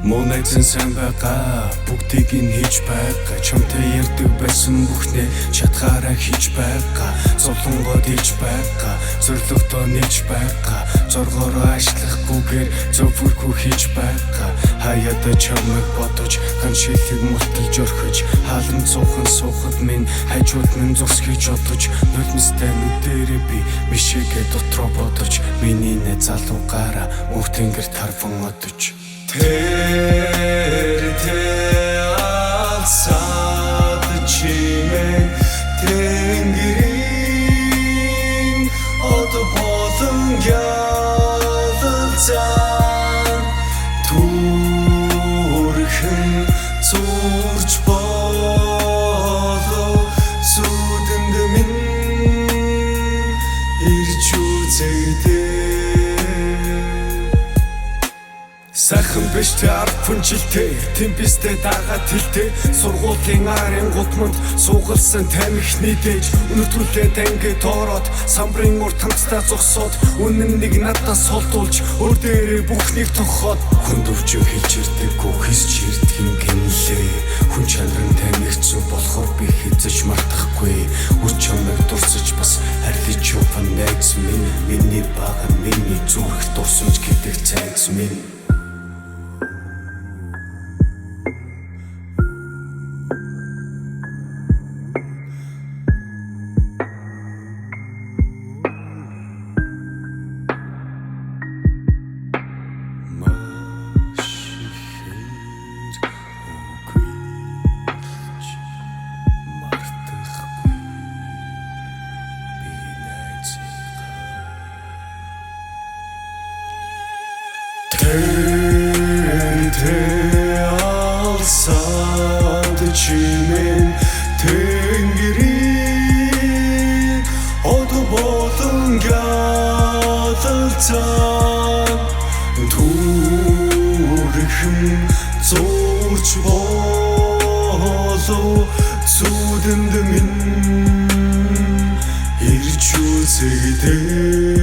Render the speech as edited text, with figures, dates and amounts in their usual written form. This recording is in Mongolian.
Монайзан сайн байгаа бүгдийг нь хийж байгаа. Чамтай ярьдаг байсан бүхнээ чадхаараа хийж байгаа. Зовлонгоо дийж байгаа, зорилгодоо нээж байгаа. Зоргоороо ажиллахгүйгээр зөвхөрхөө хийж байгаа. Хаяада чамайг бодож ган шилхийг мулталж орхиж, хаалм цуухан суухад минь хажууд минь зурс хийж одож, нулимстай нүдэрээ би мишээгээ дотроо бодож, миний нэ залуугаараа мөнх тэнгэр тарван одож. Алсаад чимээ тэнгэрийн од болон ялалцаа түрхэн зурж болоо сүдэнд минь ирж үзэгдээ. Сайхан биш тэ ард хүнжилтэй, темпестэй дагаад хэлтэй. Сургуулийн арын гудманд суугалсан тамхины дээж, өнөтрүүлээд ангид ороод самбарын урд хамтдаа зогсоод, үнэн нэг надаас солдуулж өөр дээрээ бүхнийг тохоод. Хүн дөвчөө хэлж ирдэггүй хийсч ирдэг юм гинлээ. Хүн чанар нь танигдсан болохоор би хэзэж мартахгүй. Үр чамайг дурсаж бас харьлаж явах найз минь, миний бага миний зүрх дурсамж гэдэг цайз минь. Алсаад чимээ тэнгэрийн од болон ялалцаа түрхэн зурж болоо сүдэнд минь ирж үзэгдээ.